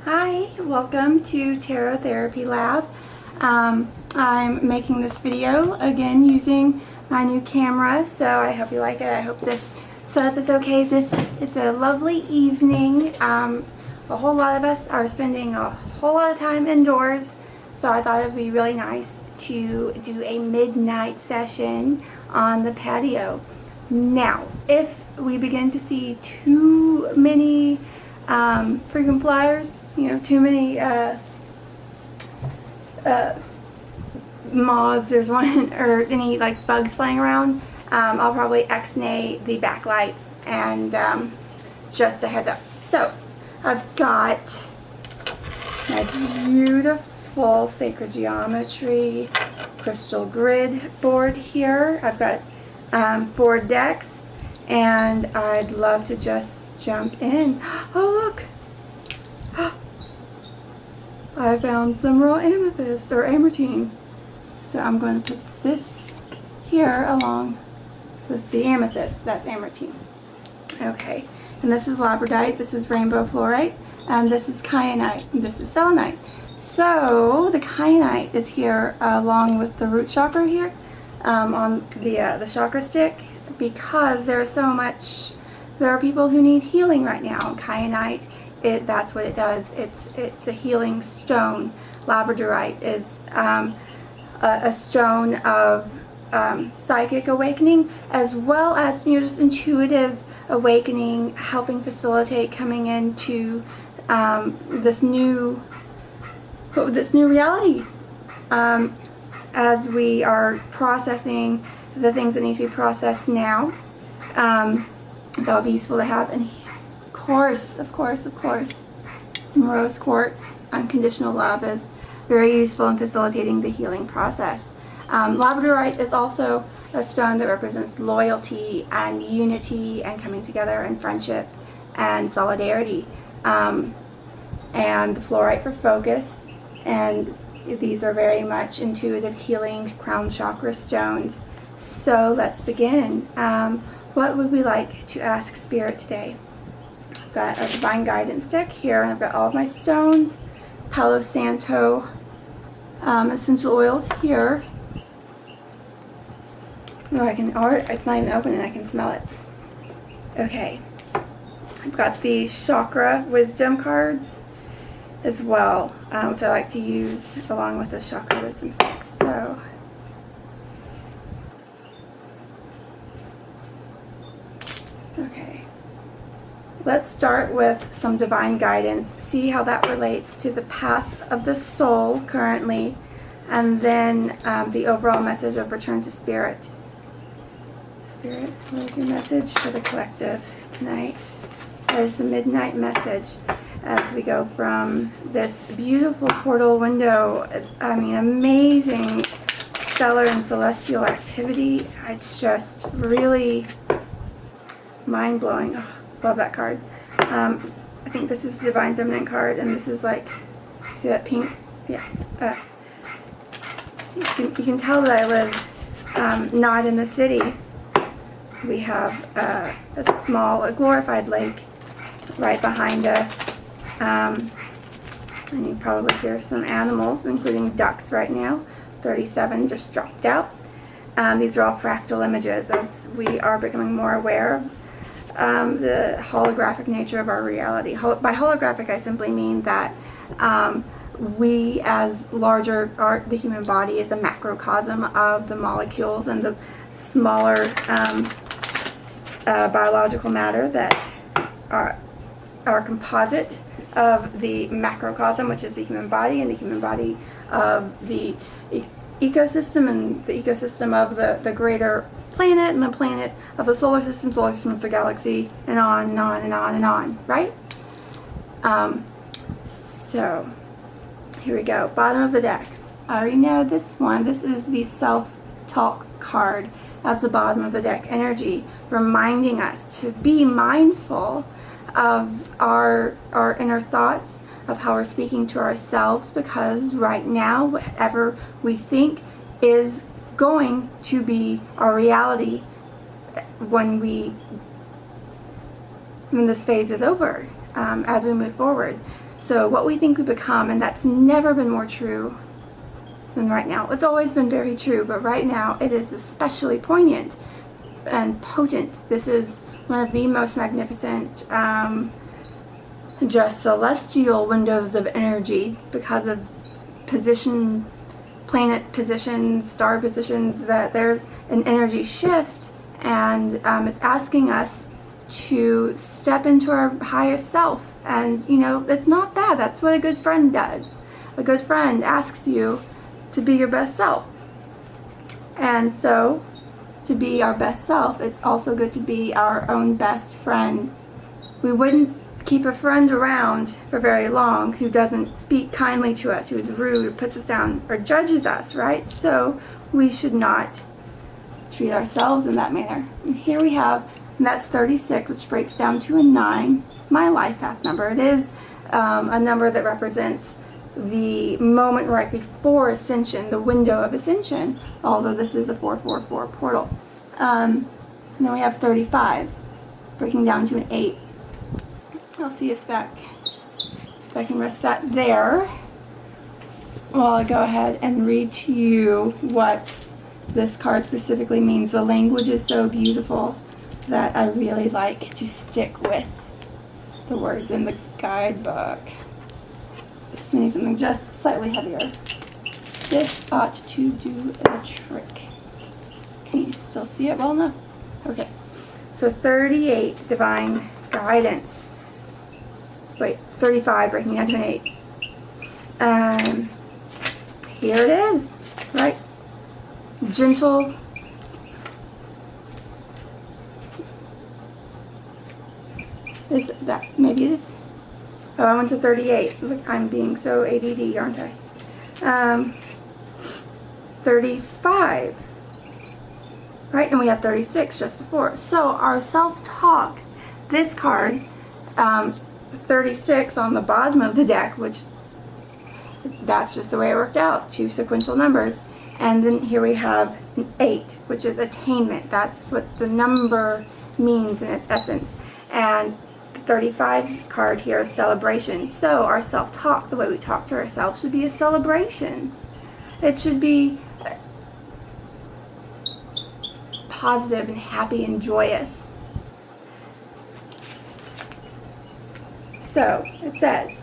Hi, welcome to Tarot Therapy Lab. I'm making this video again using my new camera, so I hope you like it. I hope this setup is okay. It's a lovely evening. A whole lot of us are spending a whole lot of time indoors, so I thought it would be really nice to do a midnight session on the patio. Now, if we begin to see too many frequent flyers, too many moths, there's one, or any like bugs flying around, I'll probably ex-nay the backlights, and just a heads up. So I've got my beautiful sacred geometry crystal grid board here. I've got 4 decks, and I'd love to just jump in. Oh, look! I found some raw amethyst or amethyst. So I'm going to put this here along with the amethyst. That's amethyst. Okay. And this is labradorite, this is rainbow fluorite, and this is kyanite, and this is selenite. So the kyanite is here along with the root chakra here on the chakra stick, because there are people who need healing right now. Kyanite, that's what it does. It's a healing stone. Labradorite is a stone of psychic awakening, as well as just intuitive awakening, helping facilitate coming into this new reality as we are processing the things that need to be processed now. That would be useful to have. And of course, some rose quartz. Unconditional love is very useful in facilitating the healing process. Labradorite is also a stone that represents loyalty and unity and coming together and friendship and solidarity. And the fluorite for focus. And these are very much intuitive healing crown chakra stones. So let's begin. What would we like to ask Spirit today? I've got a divine guidance deck here, and I've got all of my stones, Palo Santo essential oils here. Oh, it's not even open and I can smell it. Okay. I've got the chakra wisdom cards as well, which I like to use along with the chakra wisdom sticks. So okay, let's start with some divine guidance, see how that relates to the path of the soul currently, and then the overall message of return to spirit. Spirit, what is your message for the collective tonight? That is the midnight message as we go from this beautiful portal window. I mean, amazing stellar and celestial activity. It's just really mind-blowing. Oh, love that card. I think this is the Divine Feminine card, and this is like, see that pink? Yeah. You can tell that I live not in the city. We have a glorified lake right behind us. And you probably hear some animals, including ducks right now. 37 just dropped out. These are all fractal images as we are becoming more aware of the holographic nature of our reality. By holographic, I simply mean that we, as the human body is a macrocosm of the molecules and the smaller biological matter that are composite of the macrocosm, which is the human body, and the human body of the ecosystem, and the ecosystem of the greater planet, and the planet of the solar system of the galaxy, and on and on and on and on, right? So here we go. Bottom of the deck. I already know this one. This is the self-talk card. That's the bottom of the deck energy, reminding us to be mindful of our inner thoughts, of how we're speaking to ourselves, because right now, whatever we think is going to be our reality when this phase is over, as we move forward. So what we think we become, and that's never been more true than right now. It's always been very true, but right now it is especially poignant and potent. This is one of the most magnificent just celestial windows of energy because of position, planet positions, star positions, that there's an energy shift, and it's asking us to step into our highest self. And you know, it's not bad. That's what a good friend does. A good friend asks you to be your best self. And so, to be our best self, it's also good to be our own best friend. We wouldn't keep a friend around for very long who doesn't speak kindly to us, who is rude, or puts us down, or judges us, right? So we should not treat ourselves in that manner. And here we have, and that's 36, which breaks down to a 9, my life path number. It is a number that represents the moment right before Ascension, the window of Ascension, although this is a 444 portal. And then we have 35, breaking down to an 8. I'll see if I can rest that there while I go ahead and read to you what this card specifically means. The language is so beautiful that I really like to stick with the words in the guidebook. I need something just slightly heavier. This ought to do the trick. Can you still see it well enough? Okay. So 38, divine guidance. Wait, 35, breaking down to an 8. Here it is, right? Gentle. Is that, maybe it is? Oh, I went to 38. Look, I'm being so ADD, aren't I? 35. Right, and we had 36 just before. So our self-talk, this card, 36 on the bottom of the deck, which that's just the way it worked out, 2 sequential numbers. And then here we have an 8, which is attainment. That's what the number means in its essence. And the 35 card here is celebration. So our self-talk, the way we talk to ourselves, should be a celebration. It should be positive and happy and joyous. So it says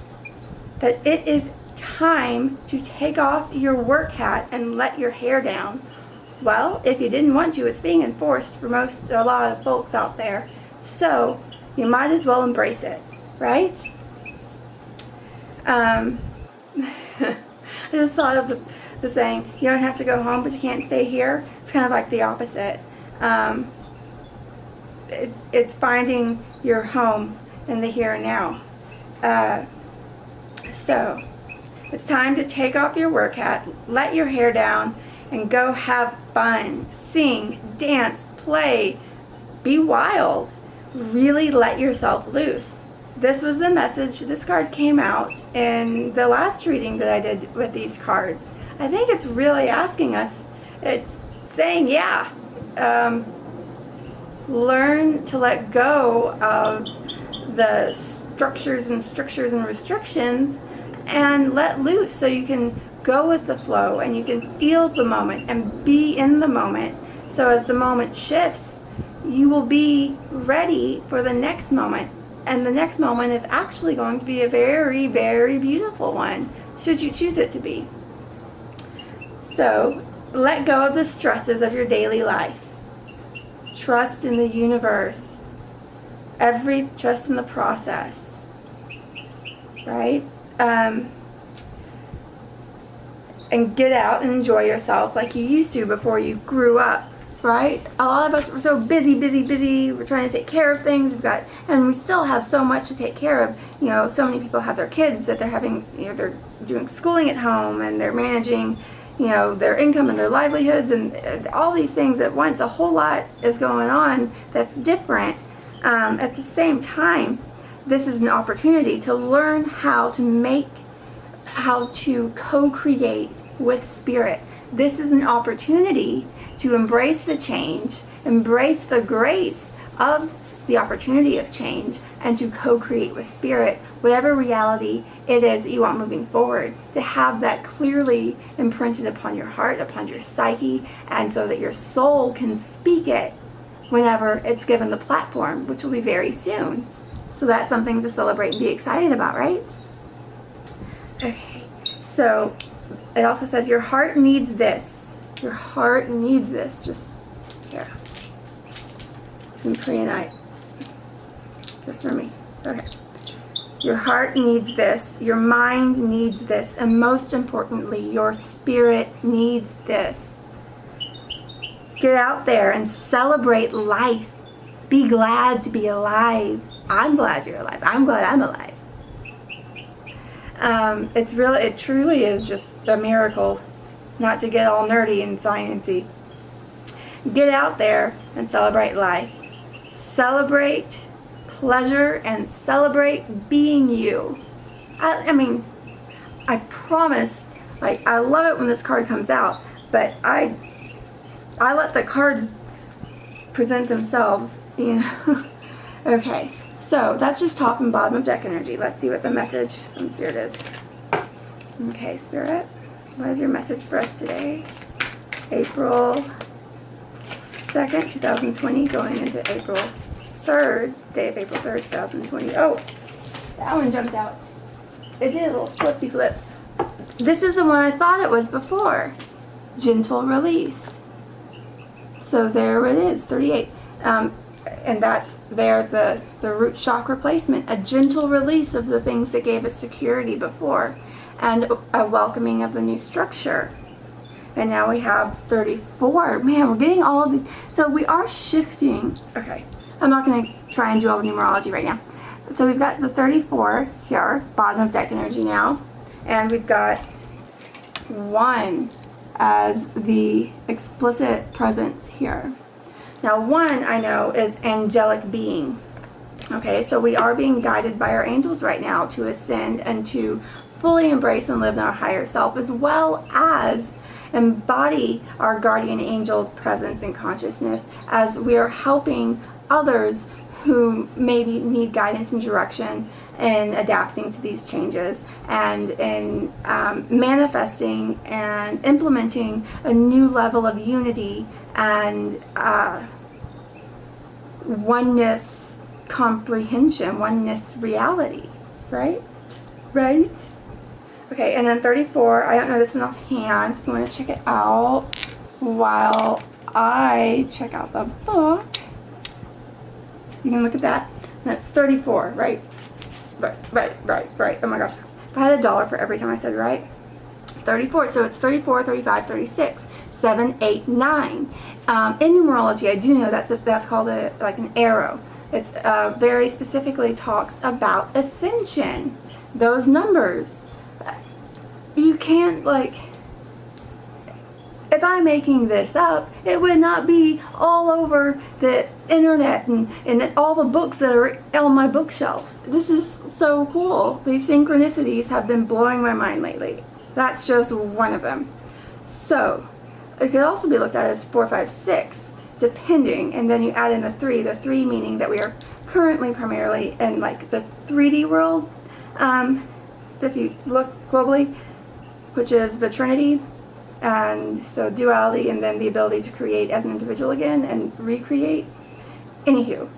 that it is time to take off your work hat and let your hair down. Well, if you didn't want to, it's being enforced for a lot of folks out there. So you might as well embrace it, right? I just thought of the saying, you don't have to go home, but you can't stay here. It's kind of like the opposite. It's finding your home in the here and now. So it's time to take off your work hat, let your hair down, and go have fun. Sing, dance, play, be wild. Really let yourself loose. This was the message. This card came out in the last reading that I did with these cards. I think it's really asking us, it's saying, yeah, learn to let go of the structures and strictures and restrictions and let loose so you can go with the flow and you can feel the moment and be in the moment. So as the moment shifts, you will be ready for the next moment. And the next moment is actually going to be a very, very beautiful one, should you choose it to be. So let go of the stresses of your daily life. Trust in the universe. Trust in the process. Right? And get out and enjoy yourself like you used to before you grew up. Right? A lot of us were so busy. We're trying to take care of things. And we still have so much to take care of. You know, so many people have their kids that they're having, they're doing schooling at home and they're managing, their income and their livelihoods and all these things at once. A whole lot is going on that's different. At the same time, this is an opportunity to learn how to co-create with spirit. This is an opportunity to embrace the change, embrace the grace of the opportunity of change and to co-create with spirit, whatever reality it is that you want moving forward, to have that clearly imprinted upon your heart, upon your psyche, and so that your soul can speak it whenever it's given the platform, which will be very soon. So that's something to celebrate and be excited about, right? Okay, so it also says your heart needs this. Your heart needs this. Just here. Some Priyanite. Just for me. Okay. Your heart needs this. Your mind needs this. And most importantly, your spirit needs this. Get out there and celebrate life. Be glad to be alive. I'm glad you're alive. I'm glad I'm alive. It truly is just a miracle, not to get all nerdy and sciencey. Get out there and celebrate life. Celebrate pleasure and celebrate being you. I mean, I promise, like, I love it when this card comes out, but I let the cards present themselves, you know. Okay, so that's just top and bottom of deck energy. Let's see what the message from Spirit is. Okay, Spirit, what is your message for us today? April 2nd, 2020, going into April 3rd, day of April 3rd, 2020. Oh, that one jumped out. It did a little flippy flip. This is the one I thought it was before. Gentle release. So there it is, 38. And that's there, the root chakra placement. A gentle release of the things that gave us security before. And a welcoming of the new structure. And now we have 34. Man, we're getting all of these. So we are shifting. Okay, I'm not going to try and do all the numerology right now. So we've got the 34 here, bottom of deck energy now. And we've got 1 as the explicit presence here. Now 1, I know, is angelic being. Okay, so we are being guided by our angels right now to ascend and to fully embrace and live in our higher self, as well as embody our guardian angel's presence and consciousness as we are helping others who maybe need guidance and direction in adapting to these changes and in manifesting and implementing a new level of unity and oneness comprehension, oneness reality, right? Right? Okay, and then 34, I don't know this one offhand, so if you want to check it out while I check out the book, you can look at that. And that's 34, right? Right. Oh my gosh. If I had $1 for every time I said right. 34, so it's 34, 35, 36, 7, 8, 9. In numerology, I do know that's called like an arrow. It's very specifically talks about ascension. Those numbers. You can't, like, if I'm making this up, it would not be all over the internet and all the books that are on my bookshelf. This is so cool. These synchronicities have been blowing my mind lately. That's just one of them. So, it could also be looked at as 4, 5, 6, depending, and then you add in the 3 meaning that we are currently primarily in, like, the 3D world, if you look globally, which is the Trinity, and so duality, and then the ability to create as an individual again and recreate. Anywho,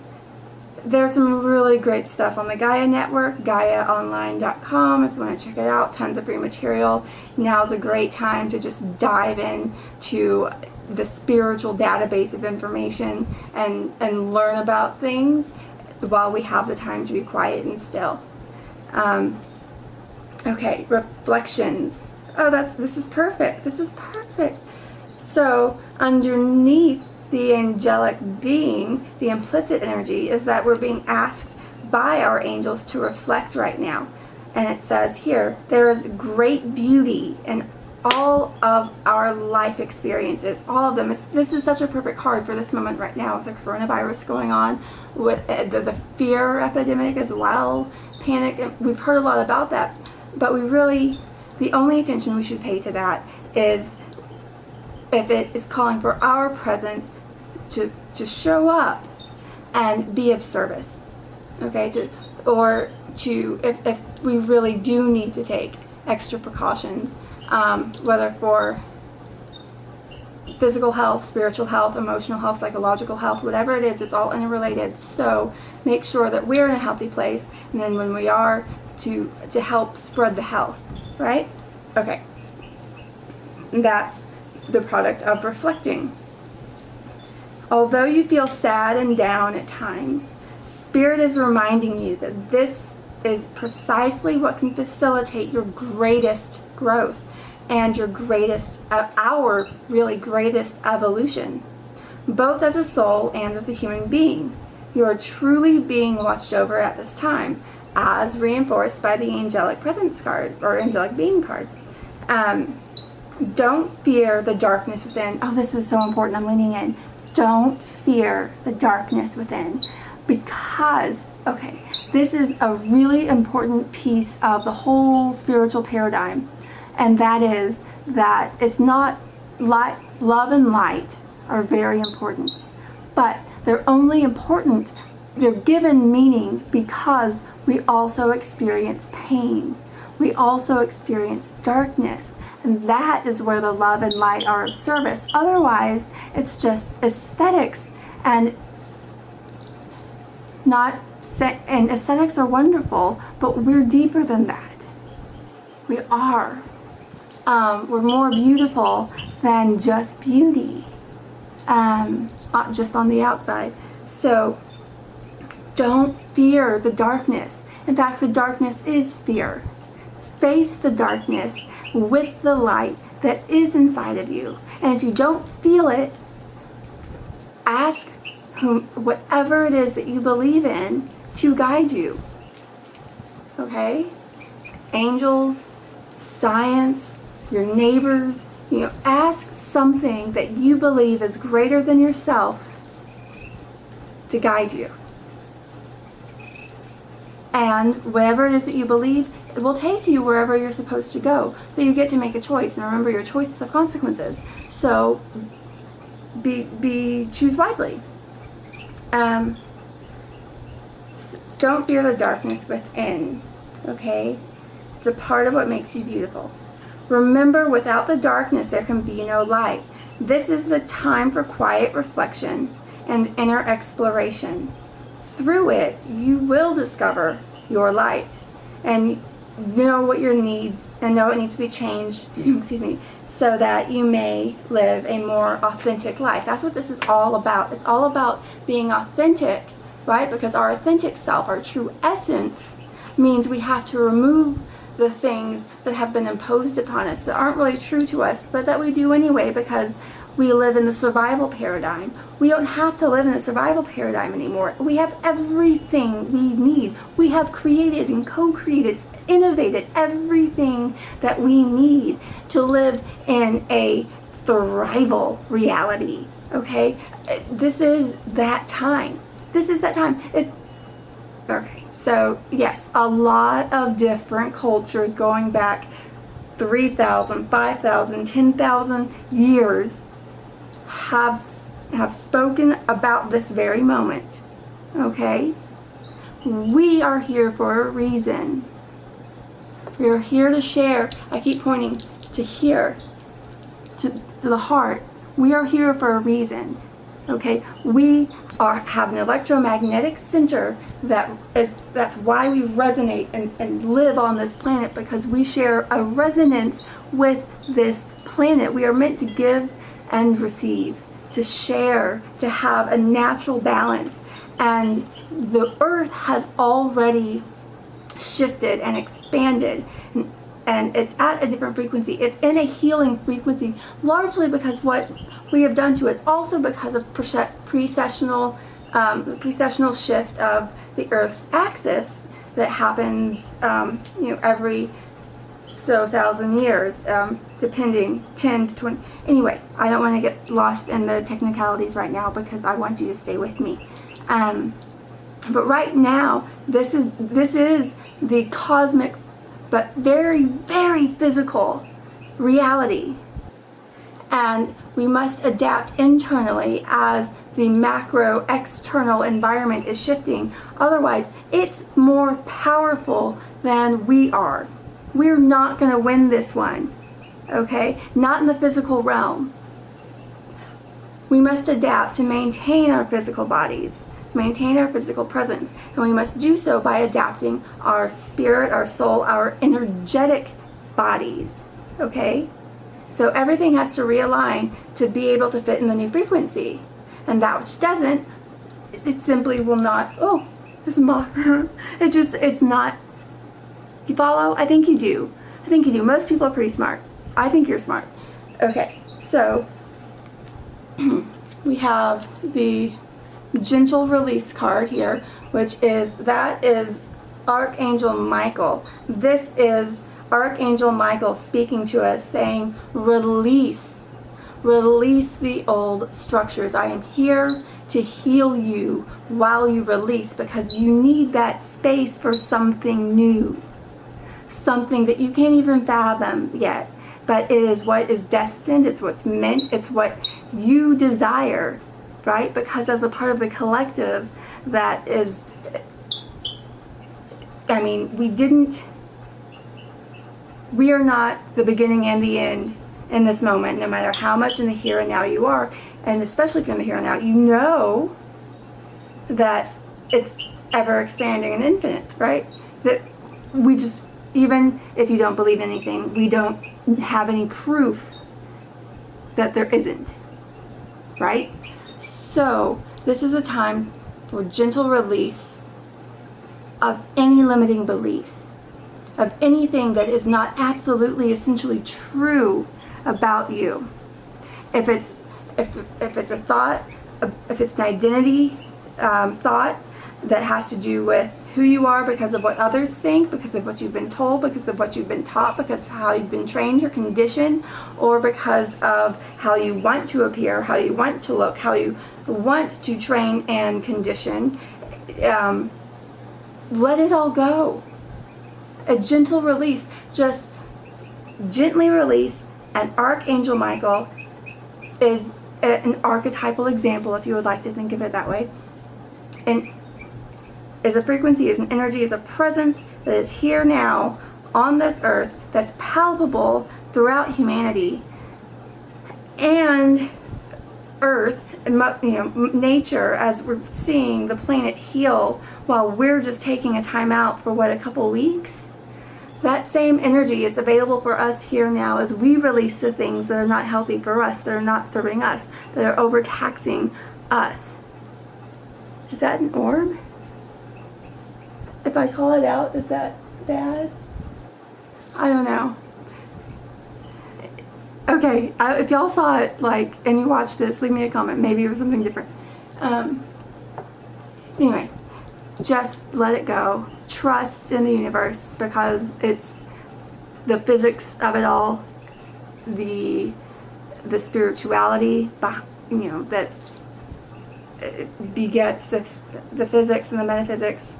there's some really great stuff on the Gaia Network, GaiaOnline.com, if you want to check it out. Tons of free material. Now's a great time to just dive in to the spiritual database of information and learn about things while we have the time to be quiet and still. Okay, reflections. Oh, this is perfect. This is perfect. So underneath the angelic being, the implicit energy, is that we're being asked by our angels to reflect right now. And it says here, there is great beauty in all of our life experiences, all of them. This is such a perfect card for this moment right now with the coronavirus going on, with the fear epidemic as well, panic. We've heard a lot about that, but the only attention we should pay to that is if it is calling for our presence to show up and be of service. Okay, if we really do need to take extra precautions, whether for physical health, spiritual health, emotional health, psychological health, whatever it is, it's all interrelated. So make sure that we're in a healthy place, and then when we are, to help spread the health, right? Okay. That's the product of reflecting. Although you feel sad and down at times, Spirit is reminding you that this is precisely what can facilitate your greatest growth and our really greatest evolution, both as a soul and as a human being. You are truly being watched over at this time, as reinforced by the angelic presence card or angelic being card. Don't fear the darkness within. Oh, this is so important. I'm leaning in. Don't fear the darkness within, because, okay, this is a really important piece of the whole spiritual paradigm, and that is that it's not light, love and light are very important, but they're only important, they're given meaning because we also experience pain. We also experience darkness, and that is where the love and light are of service. Otherwise, it's just aesthetics, and aesthetics are wonderful, but we're deeper than that. We are. We're more beautiful than just beauty, not just on the outside. So don't fear the darkness. In fact, the darkness is fear. Face the darkness with the light that is inside of you. And if you don't feel it, ask whatever it is that you believe in to guide you. Okay? Angels, science, your neighbors, ask something that you believe is greater than yourself to guide you. And whatever it is that you believe, it will take you wherever you're supposed to go. But you get to make a choice. And remember, your choices have consequences. So choose wisely. Don't fear the darkness within. Okay? It's a part of what makes you beautiful. Remember, without the darkness, there can be no light. This is the time for quiet reflection and inner exploration. Through it, you will discover your light and know what your needs and know it needs to be changed, so that you may live a more authentic life. That's what this is all about. It's all about being authentic, right? Because our authentic self, our true essence, means we have to remove the things that have been imposed upon us that aren't really true to us, but that we do anyway because we live in the survival paradigm. We don't have to live in the survival paradigm anymore. We have everything we need. We have created and co-created, innovated everything that we need to live in a thrival reality. Okay? This is that time. This is that time. Okay. So, yes, a lot of different cultures going back 3,000, 5,000, 10,000 years have spoken about this very moment. Okay? We are here for a reason. We are here to share. I keep pointing to here, to the heart. We are here for a reason. Okay? We have an electromagnetic center that's why we resonate and live on this planet, because we share a resonance with this planet. We are meant to give and receive, to share, to have a natural balance. And the earth has already shifted and expanded, and it's at a different frequency. It's in a healing frequency, largely because what we have done to it, also because of precessional shift of the Earth's axis that happens, every so 1,000 years, depending 10 to 20. Anyway, I don't want to get lost in the technicalities right now because I want you to stay with me. But right now, this is the cosmic, but very, very physical reality. And we must adapt internally as the macro external environment is shifting. Otherwise, it's more powerful than we are. We're not going to win this one, okay? Not in the physical realm. We must adapt to maintain our physical bodies, maintain our physical presence, and we must do so by adapting our spirit, our soul, our energetic bodies, okay? So everything has to realign to be able to fit in the new frequency. And that which doesn't, it simply will not, oh, there's a moth. It's not, you follow? I think you do. I think you do. Most people are pretty smart. I think you're smart. Okay, so we have the gentle release card here, that is Archangel Michael. This is Archangel Michael speaking to us saying, release the old structures. I am here to heal you while you release, because you need that space for something new, something that you can't even fathom yet, but it is what is destined, it's what's meant, it's what you desire, right? Because as a part of the collective, that is, I mean, we are not the beginning and the end in this moment, no matter how much in the here and now you are, and especially if you're in the here and now, you know that it's ever expanding and infinite, right? That we just, even if you don't believe anything, we don't have any proof that there isn't, right? So this is a time for gentle release of any limiting beliefs, of anything that is not absolutely essentially true about you. If it's a thought, if it's an identity thought that has to do with who you are because of what others think, because of what you've been told, because of what you've been taught, because of how you've been trained or conditioned, or because of how you want to appear, how you want to look, how you want to train and condition, let it all go. A gentle release. Just gently release. And Archangel Michael is an archetypal example, if you would like to think of it that way, and is a frequency, is an energy, is a presence that is here now on this earth, that's palpable throughout humanity, and earth, nature, as we're seeing the planet heal while we're just taking a time out for a couple weeks. That same energy is available for us here now as we release the things that are not healthy for us, that are not serving us, that are overtaxing us. Is that an orb? If I call it out, is that bad? I don't know. Okay, if y'all saw it, and you watched this, leave me a comment. Maybe it was something different. Anyway, just let it go. Trust in the universe, because it's the physics of it all, the spirituality, that begets the physics and the metaphysics.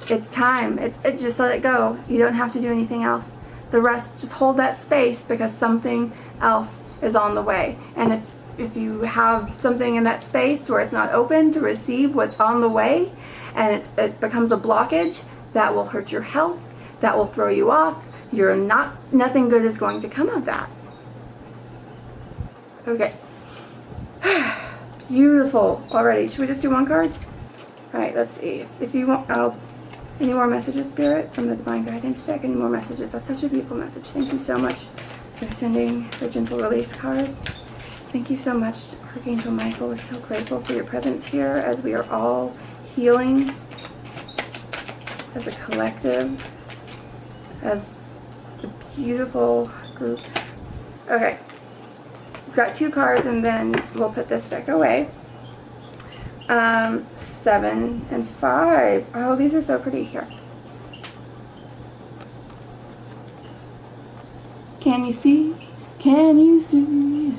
It's time. It's just let it go. You don't have to do anything else. The rest, just hold that space, because something else is on the way. And if you have something in that space where it's not open to receive what's on the way, and it becomes a blockage, that will hurt your health, that will throw you off. Nothing good is going to come of that. Okay. Beautiful. Already. Should we just do one card? Alright, let's see. If you want, any more messages, Spirit, from the Divine Guidance deck? Any more messages? That's such a beautiful message. Thank you so much for sending the Gentle Release card. Thank you so much, Archangel Michael. We're so grateful for your presence here as we are all healing as a collective, as the beautiful group. Okay, we've got 2 cards, and then we'll put this deck away. 7 and 5. Oh, these are so pretty here. Can you see? Can you see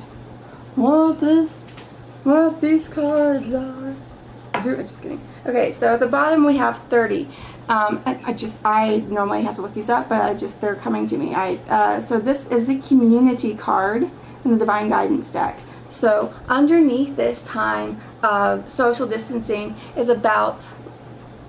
what these cards are? I'm just kidding. Okay, so at the bottom we have 30. I normally have to look these up, but they're coming to me. So this is the community card in the Divine Guidance deck. So underneath this time of social distancing is about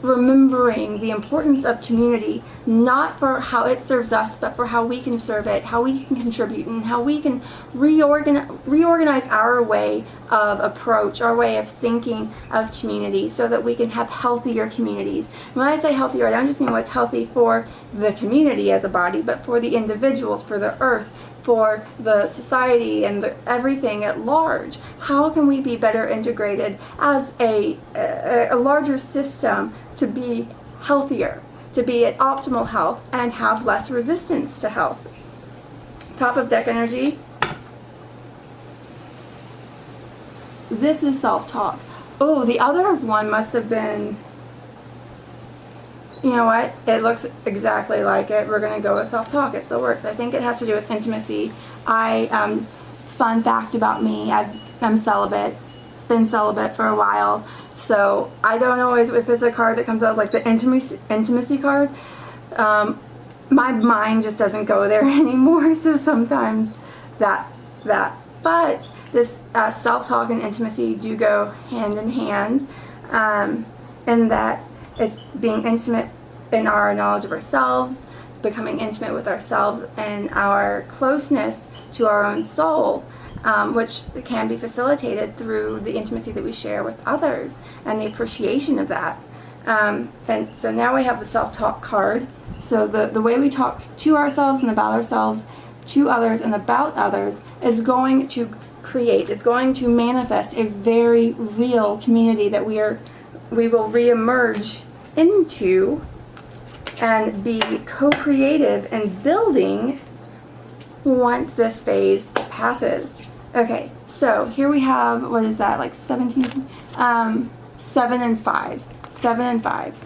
remembering the importance of community, not for how it serves us, but for how we can serve it, how we can contribute, and how we can reorganize our way of approach, our way of thinking of community, so that we can have healthier communities. When I say healthier, I don't just mean what's healthy for the community as a body, but for the individuals, for the earth, for the society, and everything at large. How can we be better integrated as a larger system to be healthier, to be at optimal health, and have less resistance to health? Top of deck energy. This is self-talk. Oh, the other one must have been, you know what? It looks exactly like it. We're going to go with self-talk. It still works. I think it has to do with intimacy. Fun fact about me, I'm celibate. Been celibate for a while. So I don't always, if it's a card that comes out like the intimacy card, my mind just doesn't go there anymore. So sometimes that's that. But this self-talk and intimacy do go hand in hand, in that it's being intimate in our knowledge of ourselves, becoming intimate with ourselves and our closeness to our own soul, which can be facilitated through the intimacy that we share with others and the appreciation of that. And so now we have the self-talk card. So the way we talk to ourselves and about ourselves, to others and about others, is going to create, is going to manifest a very real community that we will reemerge into and be co-creative and building once this phase passes. Okay, so here we have, what is that, like 17? 7 and 5. 7 and 5.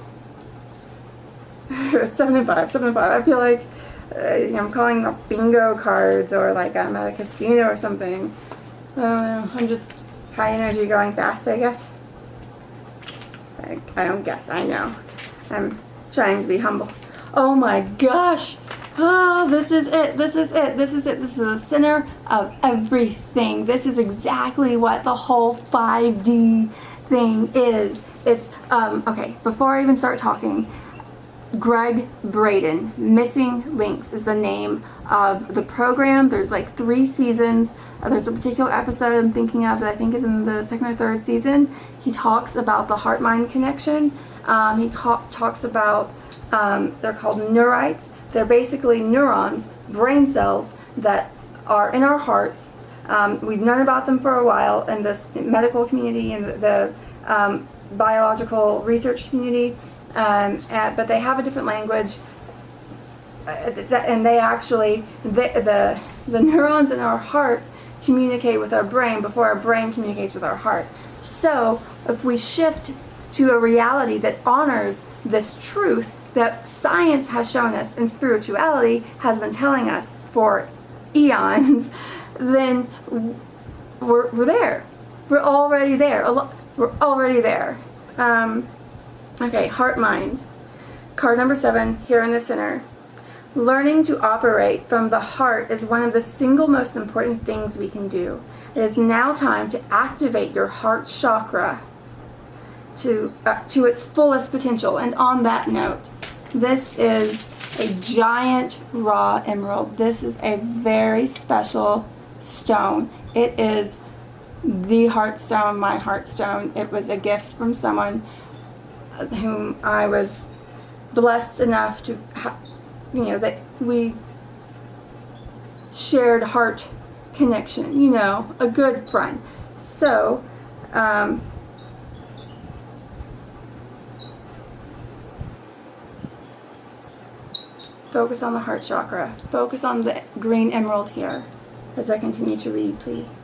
7 and 5, 7 and 5. I feel like I'm calling them bingo cards, or like I'm at a casino or something. I don't know. I'm just high energy going fast, I guess. I don't guess. I know. I'm trying to be humble. Oh my gosh. Oh, this is it. This is it. This is it. This is the center of everything. This is exactly what the whole 5D thing is. It's, okay, before I even start talking, Greg Braden, Missing Links is the name of the program. There's like 3 seasons. There's a particular episode I'm thinking of that I think is in the 2nd or 3rd season. He talks about the heart-mind connection. He talks about, they're called neurites. They're basically neurons, brain cells that are in our hearts. We've known about them for a while in this medical community and the biological research community. But they have a different language, and they actually, the neurons in our heart communicate with our brain before our brain communicates with our heart. So if we shift to a reality that honors this truth that science has shown us and spirituality has been telling us for eons, then we're there. We're already there. We're already there. Okay, heart-mind. Card number 7, here in the center. Learning to operate from the heart is one of the single most important things we can do. It is now time to activate your heart chakra to its fullest potential. And on that note, this is a giant raw emerald. This is a very special stone. It is the heart stone, my heart stone. It was a gift from someone whom I was blessed enough to, that we shared heart connection, a good friend. So, focus on the heart chakra. Focus on the green emerald here as I continue to read, please.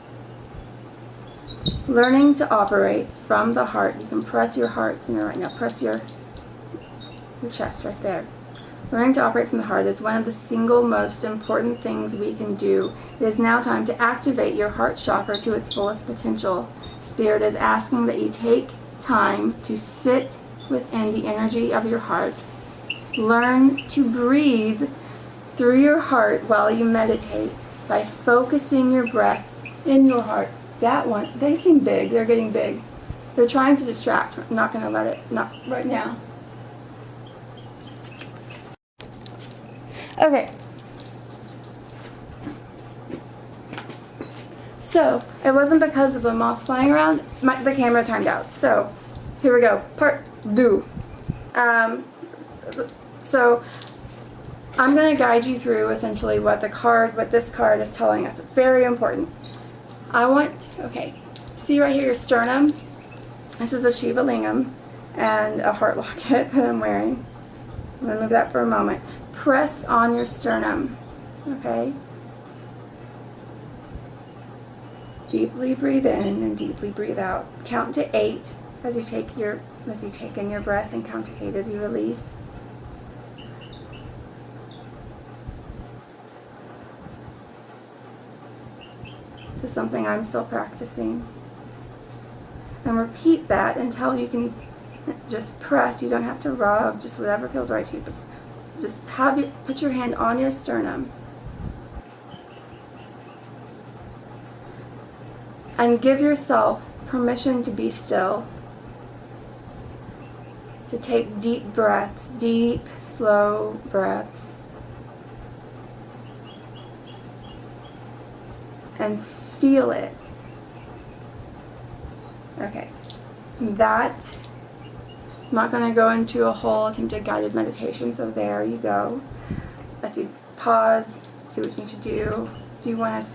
Learning to operate from the heart. You can press your heart center right now. Press your chest right there. Learning to operate from the heart is one of the single most important things we can do. It is now time to activate your heart chakra to its fullest potential. Spirit is asking that you take time to sit within the energy of your heart. Learn to breathe through your heart while you meditate by focusing your breath in your heart. That one, they seem big. They're getting big. They're trying to distract. I'm not going to let it, not right now. Okay. So, it wasn't because of the moth flying around. The camera timed out. So, here we go. Part 2. So, I'm going to guide you through essentially what this card is telling us. It's very important. Okay, see right here your sternum? This is a Shiva Lingam and a heart locket that I'm wearing. I'm going to move that for a moment. Press on your sternum, okay? Deeply breathe in and deeply breathe out. Count to 8 as you take in your breath, and count to 8 as you release. This is something I'm still practicing. And repeat that until you can just press. You don't have to rub, just whatever feels right to you. But just put your hand on your sternum. And give yourself permission to be still. To take deep breaths, deep, slow breaths. And feel it. Okay. I'm not going to go into a whole attempted guided meditation, so there you go. If you pause, do what you need to do. If you want to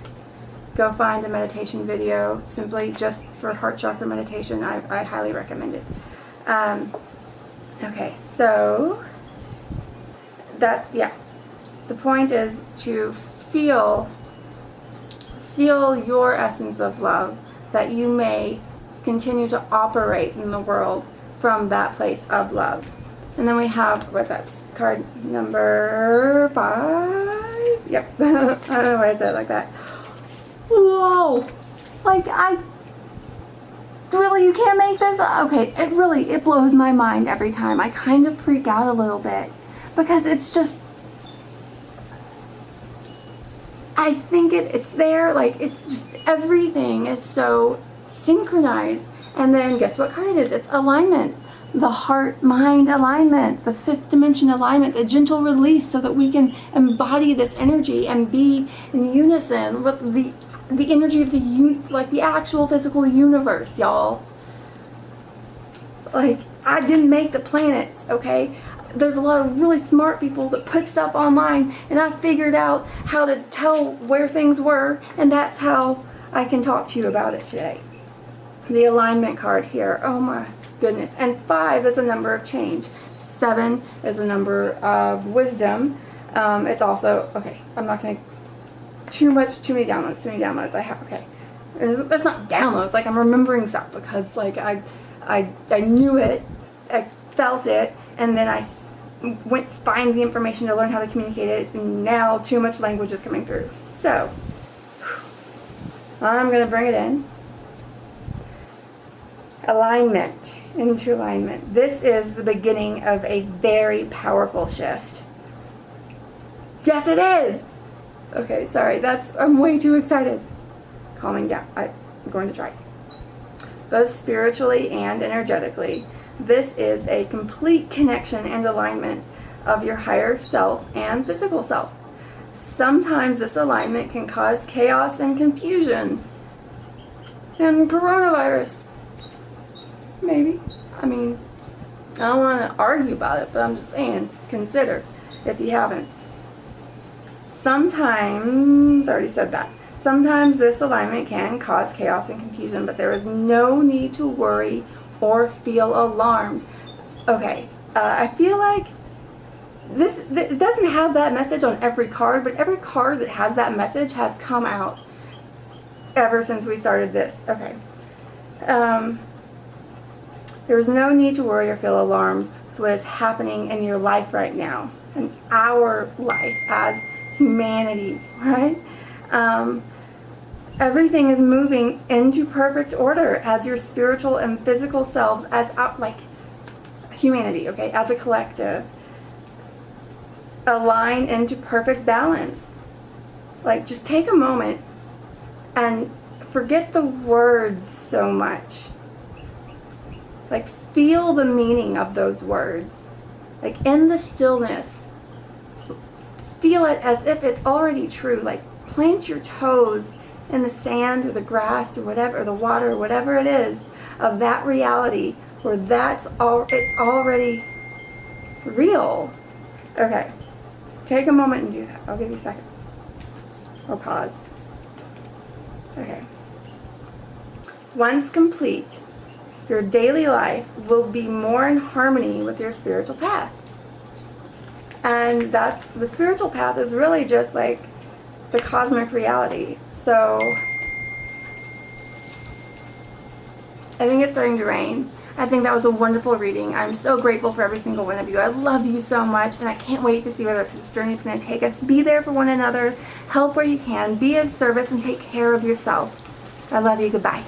go find a meditation video simply just for heart chakra meditation, I highly recommend it. Okay, so the point is to feel your essence of love, that you may continue to operate in the world from that place of love. And then we have, what's that, card number 5? Yep. I don't know why I said it like that. Whoa! Really, you can't make this up? Okay, it blows my mind every time. I kind of freak out a little bit because it's just, I think it's there, it's just, everything is so synchronized. And then guess what card it is? It's alignment. The heart-mind alignment, the 5th dimension alignment, the gentle release, so that we can embody this energy and be in unison with the energy of the actual physical universe, y'all. I didn't make the planets, okay? There's a lot of really smart people that put stuff online, and I figured out how to tell where things were, and that's how I can talk to you about it today. The alignment card here, oh my goodness. And 5 is a number of change. 7 is a number of wisdom. It's also, okay, I'm not going to, too many downloads I have, okay. That's not downloads, I'm remembering stuff because I knew it, I felt it, and then I went to find the information to learn how to communicate it, and now too much language is coming through. So, I'm going to bring it in. Alignment, into alignment. This is the beginning of a very powerful shift. Yes, it is! Okay, sorry, I'm way too excited. Calming down. I'm going to try. Both spiritually and energetically, this is a complete connection and alignment of your higher self and physical self. Sometimes this alignment can cause chaos and confusion. And coronavirus. Maybe. I don't want to argue about it, but I'm just saying, consider if you haven't. Sometimes, I already said that. Sometimes this alignment can cause chaos and confusion, but there is no need to worry or feel alarmed. Okay, I feel like it doesn't have that message on every card, but every card that has that message has come out ever since we started this. Okay. There's no need to worry or feel alarmed with what is happening in your life right now, in our life as humanity, right? Everything is moving into perfect order as your spiritual and physical selves, as humanity, okay, as a collective, align into perfect balance. Just take a moment and forget the words so much. Like, feel the meaning of those words. Like, in the stillness, feel it as if it's already true. Like, plant your toes in the sand or the grass or whatever, or the water or whatever it is of that reality where it's already real. Okay. Take a moment and do that. I'll give you a second. Or pause. Okay. Once complete, your daily life will be more in harmony with your spiritual path. And the spiritual path is really just like the cosmic reality. So I think it's starting to rain. I think that was a wonderful reading. I'm so grateful for every single one of you. I love you so much, and I can't wait to see where this journey is going to take us. Be there for one another. Help where you can. Be of service and take care of yourself. I love you. Goodbye.